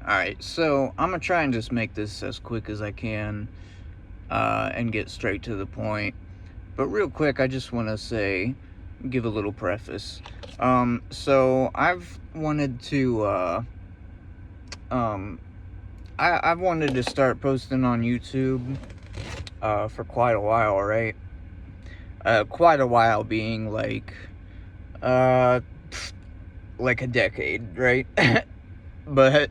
Alright, so I'm gonna try and just make this as quick as I can and get straight to the point. But real quick, I just want to give a little preface. So I've wanted to, I've wanted to start posting on YouTube for quite a while, right? Quite a while being uh, like a decade, right? But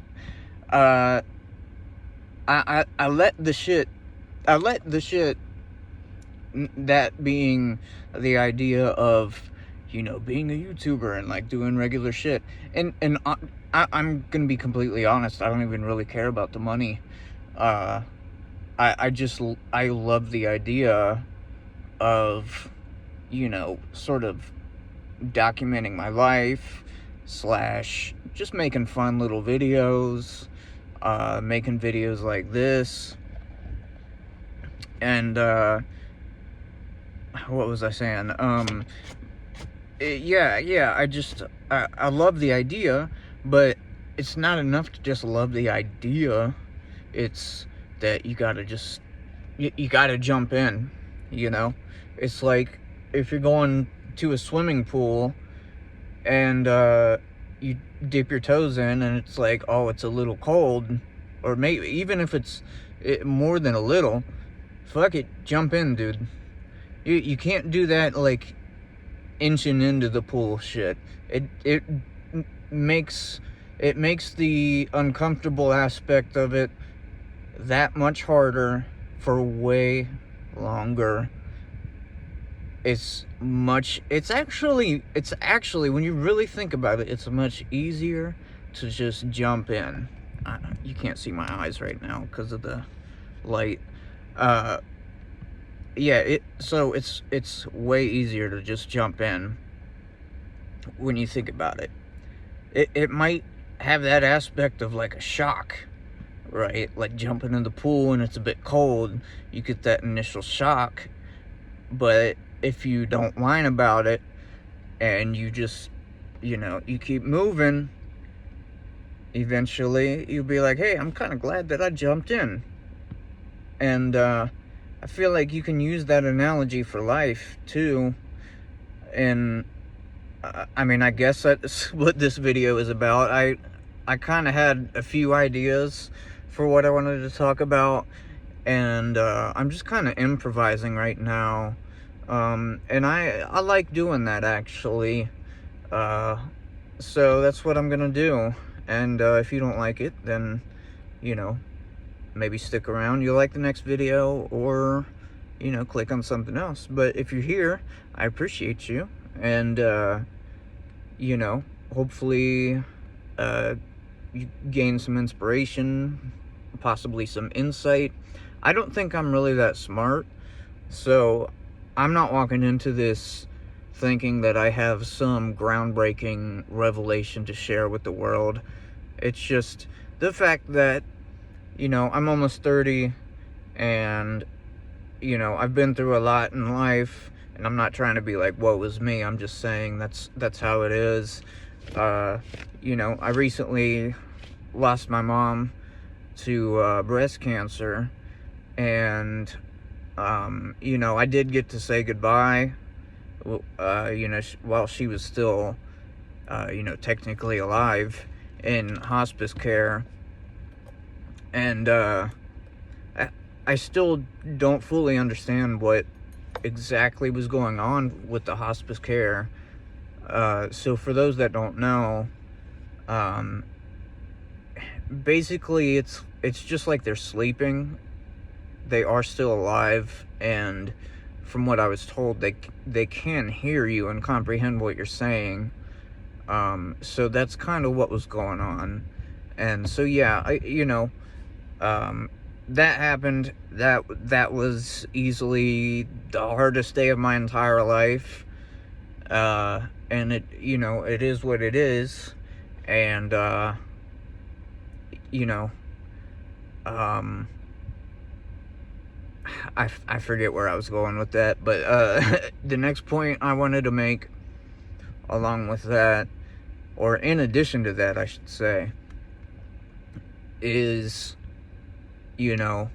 uh, I let the shit, that being the idea of, being a YouTuber and like doing regular shit. I'm gonna be completely honest. I don't even really care about the money. Uh, I love the idea of, sort of documenting my life slash just making fun little videos, making videos like this. And what was I saying? Yeah. I love the idea, but it's not enough to just love the idea. It's that you gotta jump in. It's like if you're going to a swimming pool and you dip your toes in and it's like, oh, it's a little cold, or maybe even if it's more than a little, fuck it, jump in, dude. You can't do that like inching into the pool shit. It makes the uncomfortable aspect of it that much harder for way longer. It's actually, when you really think about it, it's much easier to just jump in. You can't see my eyes right now because of the light. So it's way easier to just jump in when you think about it. It might have that aspect of like a shock, right? Like jumping in the pool and it's a bit cold, you get that initial shock. But if you don't whine about it and you just, you keep moving, eventually you'll be like, hey, I'm kind of glad that I jumped in. And I feel like you can use that analogy for life too. And I mean, I guess that's what this video is about. I kind of had a few ideas for what I wanted to talk about, and I'm just kind of improvising right now. And I like doing that, actually. So that's what I'm gonna do. And if you don't like it, then, maybe stick around. You'll like the next video, or, click on something else. But if you're here, I appreciate you. And, hopefully you gain some inspiration, possibly some insight. I don't think I'm really that smart, so I'm not walking into this thinking that I have some groundbreaking revelation to share with the world. It's just the fact that, I'm almost 30, and, I've been through a lot in life, and I'm not trying to be like, woe is me. I'm just saying that's how it is. I recently lost my mom to breast cancer, and I did get to say goodbye, while she was still, technically alive in hospice care. And I still don't fully understand what exactly was going on with the hospice care. So for those that don't know, basically it's just like they're sleeping. They are still alive, and from what I was told, they can hear you and comprehend what you're saying. So that's kind of what was going on. And so yeah, that happened. That was easily the hardest day of my entire life. And it is what it is. And I forget where I was going with that, but the next point I wanted to make along with that, or in addition to that, I should say, is, you know,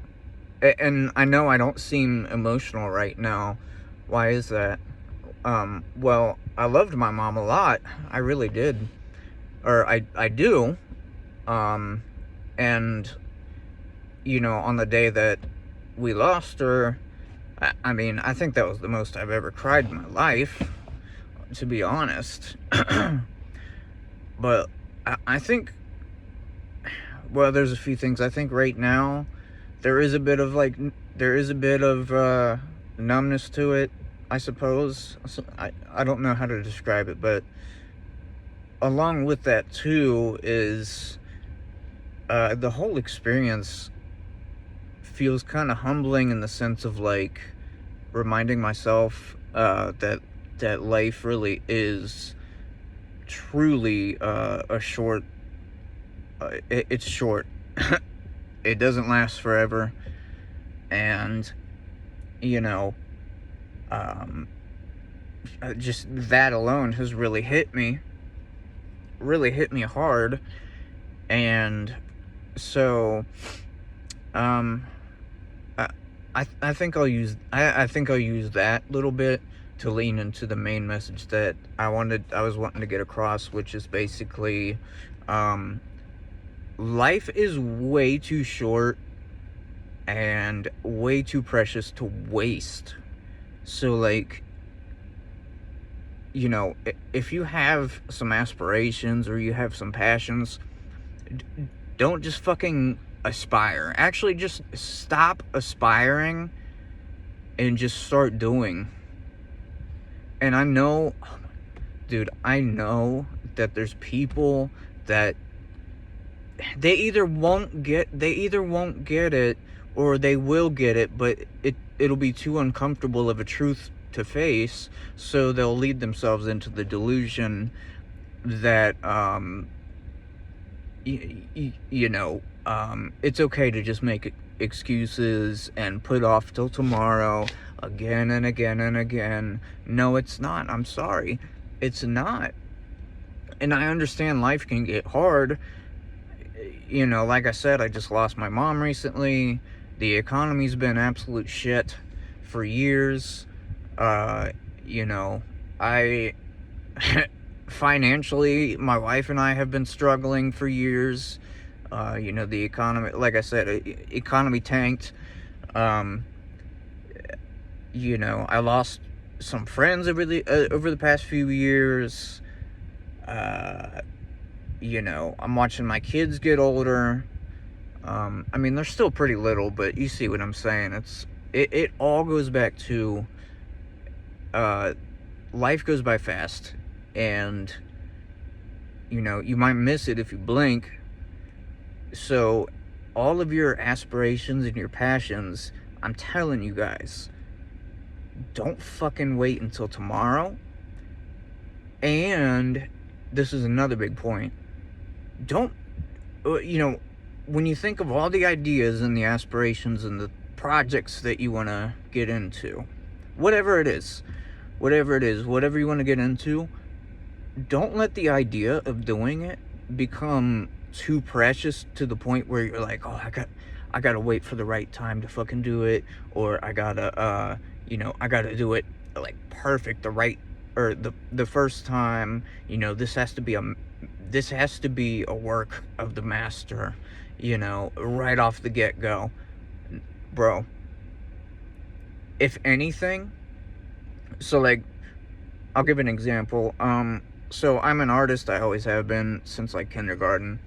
and I know I don't seem emotional right now. Why is that? Well, I loved my mom a lot. I really did. Or I do. And, you know, on the day that we lost her, I mean, I think that was the most I've ever cried in my life, to be honest. But I think, well, there's a few things. I think right now there is a bit of numbness to it, I suppose. I don't know how to describe it, but along with that too is the whole experience feels kind of humbling in the sense of like reminding myself that life really is truly a short. It's short. It doesn't last forever, and you know, just that alone has really hit me hard, and so I think I'll use that little bit to lean into the main message that I was wanting to get across, which is basically life is way too short and way too precious to waste. So like, you know, if you have some aspirations or you have some passions, don't just fucking aspire. Actually, just stop aspiring and just start doing. And I know, dude, I know that there's people that they either won't get it or they will get it, but it'll be too uncomfortable of a truth to face, so they'll lead themselves into the delusion that it's okay to just make excuses and put off till tomorrow again and again and again. No, it's not. I'm sorry. It's not. And I understand life can get hard. You know, like I said, I just lost my mom recently. The economy's been absolute shit for years. You know, financially, my wife and I have been struggling for years. You know, the economy, like I said, economy tanked. You know, I lost some friends over the past few years. You know, I'm watching my kids get older. I mean, they're still pretty little, but you see what I'm saying. It all goes back to life goes by fast, and you know, you might miss it if you blink. So all of your aspirations and your passions, I'm telling you guys, don't fucking wait until tomorrow. And this is another big point. Don't, you know, when you think of all the ideas and the aspirations and the projects that you want to get into, whatever it is, whatever you want to get into, don't let the idea of doing it become too precious to the point where you're like, oh, I gotta wait for the right time to fucking do it, or I gotta do it like perfect, or the first time. You know, this has to be a work of the master, you know, right off the get-go. Bro, if anything, so like, I'll give an example. So I'm an artist. I always have been since like kindergarten.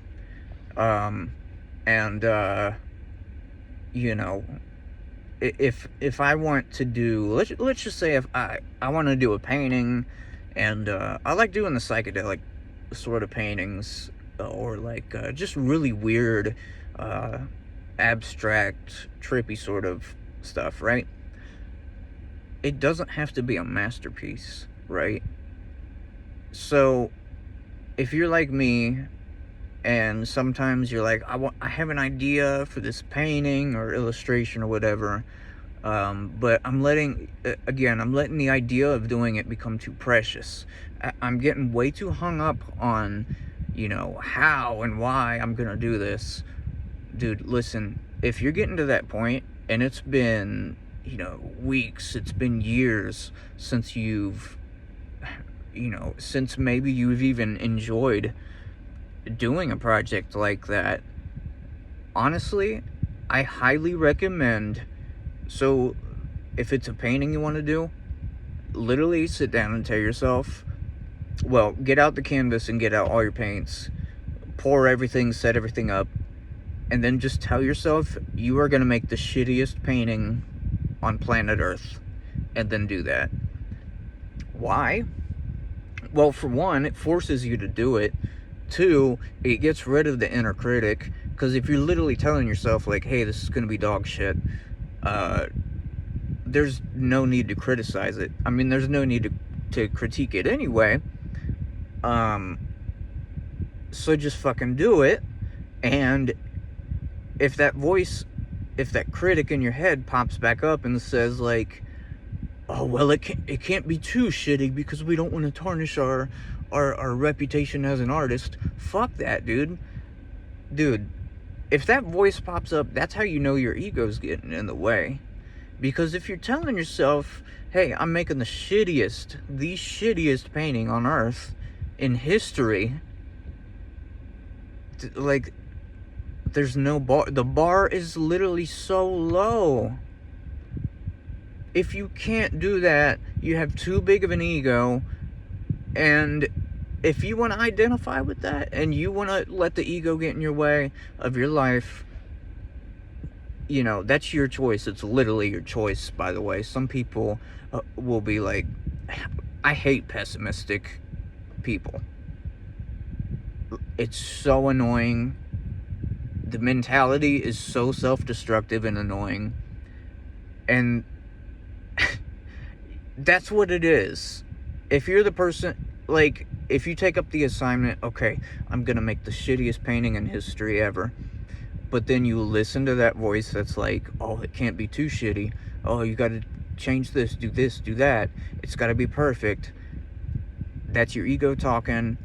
And you know, if I want to do, let's just say if I want to do a painting, and I like doing the psychedelic sort of paintings, or like just really weird, abstract, trippy sort of stuff, right? It doesn't have to be a masterpiece, right? So if you're like me, and sometimes you're like, I have an idea for this painting or illustration or whatever, but I'm letting the idea of doing it become too precious. I'm getting way too hung up on, you know, how and why I'm gonna do this. Dude, listen, if you're getting to that point and it's been, weeks, it's been years since since maybe you've even enjoyed doing a project like that, honestly, I highly recommend. So, if it's a painting you want to do, literally sit down and tell yourself, well, get out the canvas and get out all your paints, pour everything, set everything up, and then just tell yourself you are going to make the shittiest painting on planet Earth, and then do that. Why? Well, for one, it forces you to do it. Two, it gets rid of the inner critic, because if you're literally telling yourself, like, hey, this is going to be dog shit, there's no need to criticize it. I mean, there's no need to critique it anyway. So just fucking do it. And if that critic in your head pops back up and says, like, oh, well, it can't be too shitty because we don't want to tarnish our reputation as an artist. Fuck that, dude. Dude, if that voice pops up, that's how you know your ego's getting in the way. Because if you're telling yourself, hey, I'm making the shittiest painting on Earth in history, like, there's no bar. The bar is literally so low. If you can't do that, you have too big of an ego. And if you want to identify with that and you want to let the ego get in your way of your life, that's your choice. It's literally your choice, by the way. Some people will be like, I hate pessimistic people. It's so annoying. The mentality is so self-destructive and annoying. And that's what it is. If you're the person, like, if you take up the assignment, okay, I'm gonna make the shittiest painting in history ever, but then you listen to that voice that's like, oh, it can't be too shitty, oh, you gotta change this, do that, it's gotta be perfect. That's your ego talking.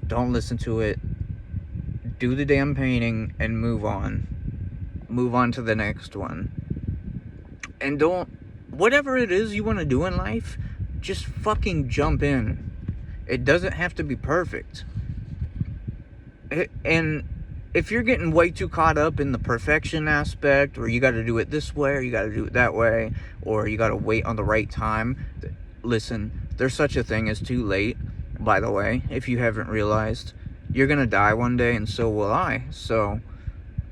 Don't listen to it. Do the damn painting and move on to the next one. And whatever it is you want to do in life, just fucking jump in. It doesn't have to be perfect. And if you're getting way too caught up in the perfection aspect, or you got to do it this way, or you got to do it that way, or you got to wait on the right time, listen, there's such a thing as too late, by the way, if you haven't realized. You're gonna die one day, and so will I. So,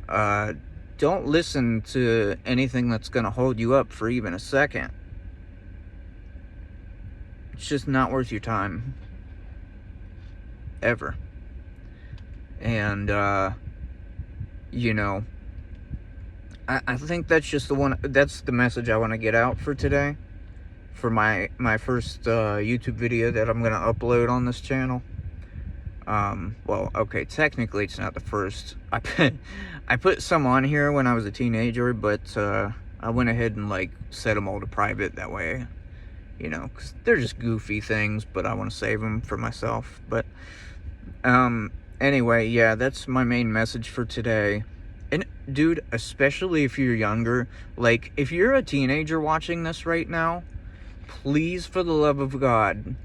don't listen to anything that's gonna hold you up for even a second. It's just not worth your time. Ever. And, I think that's just that's the message I want to get out for today. For my first YouTube video that I'm gonna upload on this channel. Well, okay, technically it's not the first. I put some on here when I was a teenager, but I went ahead and, like, set them all to private that way, because they're just goofy things, but I want to save them for myself. But anyway, yeah, that's my main message for today. And dude, especially if you're younger, like, if you're a teenager watching this right now, please, for the love of God,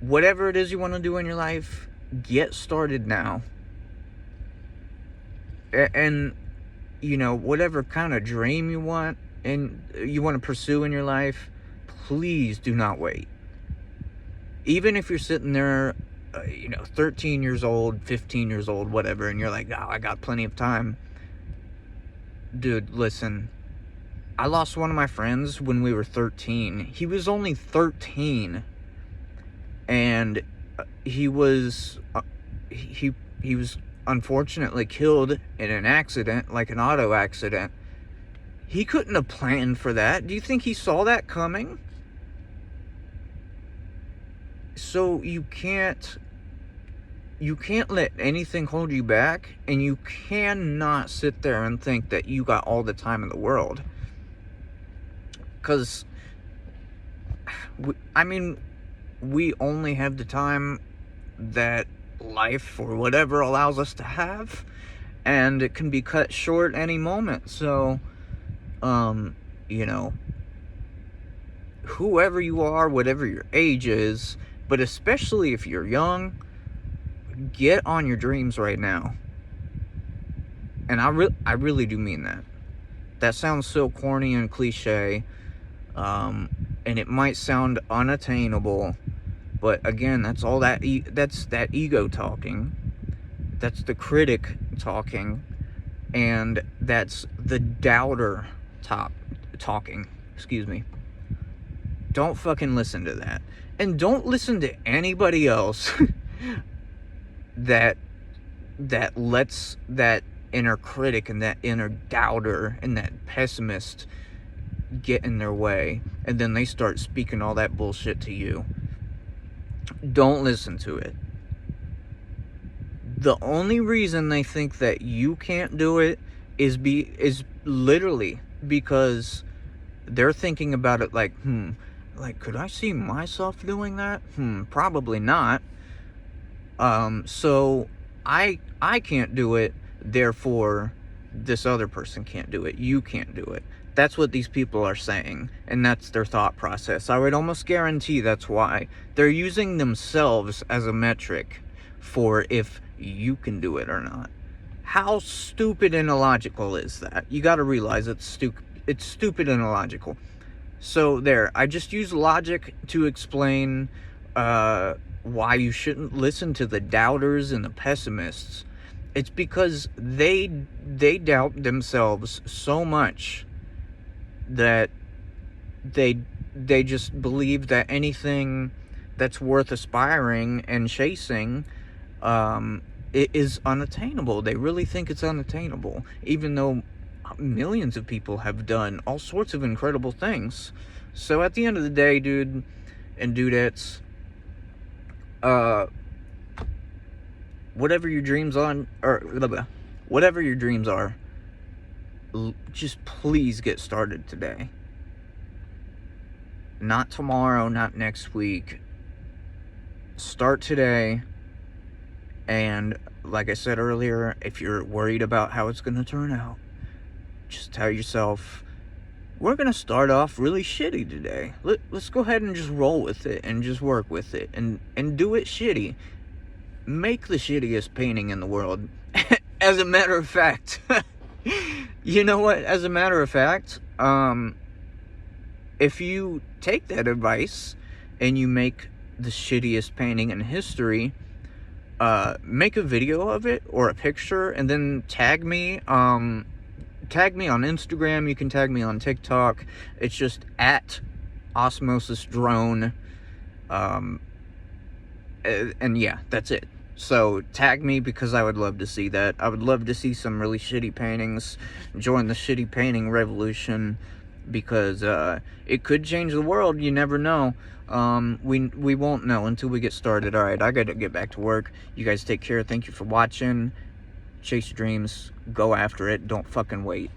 whatever it is you want to do in your life, get started now. And, whatever kind of dream you want and you want to pursue in your life, please do not wait. Even if you're sitting there, 13 years old, 15 years old, whatever, and you're like, oh, I got plenty of time. Dude, listen, I lost one of my friends when we were 13. He was only 13. And he was unfortunately killed in an accident, like an auto accident. He couldn't have planned for that. Do you think he saw that coming? So you can't let anything hold you back, and you cannot sit there and think that you got all the time in the world. Because, we only have the time that life or whatever allows us to have. and it can be cut short any moment. So, you know, whoever you are, whatever your age is, but especially if you're young, get on your dreams right now. And I really do mean that. That sounds so corny and cliche, and it might sound unattainable, but again, that's all that's that ego talking. That's the critic talking, and that's the doubter talking. Excuse me. Don't fucking listen to that. And don't listen to anybody else that lets that inner critic and that inner doubter and that pessimist get in their way, and then they start speaking all that bullshit to you. Don't listen to it. The only reason they think that you can't do it is literally because they're thinking about it like, like, could I see myself doing that? Probably not. So I can't do it, therefore this other person can't do it. You can't do it. That's what these people are saying, and that's their thought process. I would almost guarantee that's why. They're using themselves as a metric for if you can do it or not. How stupid and illogical is that? You gotta realize it's stupid and illogical. So there, I just use logic to explain why you shouldn't listen to the doubters and the pessimists. It's because they doubt themselves so much that they just believe that anything that's worth aspiring and chasing it is unattainable. They really think it's unattainable, even though millions of people have done all sorts of incredible things. So at the end of the day, dude and dudettes, whatever your dreams on, or whatever your dreams are, just please get started today. Not tomorrow, not next week. Start today. And like I said earlier, if you're worried about how it's going to turn out, just tell yourself, we're going to start off really shitty today. Let's go ahead and just roll with it and just work with it and do it shitty. Make the shittiest painting in the world. As a matter of fact, you know what? As a matter of fact, if you take that advice and you make the shittiest painting in history, make a video of it or a picture and then tag me. Tag me on Instagram. You can tag me on TikTok. It's just at Osmosis Drone. And yeah, that's it. So tag me, because I would love to see that. I would love to see some really shitty paintings. Join the shitty painting revolution, because it could change the world. You never know. We won't know until we get started. Alright, I gotta get back to work. You guys take care. Thank you for watching. Chase your dreams. Go after it. Don't fucking wait.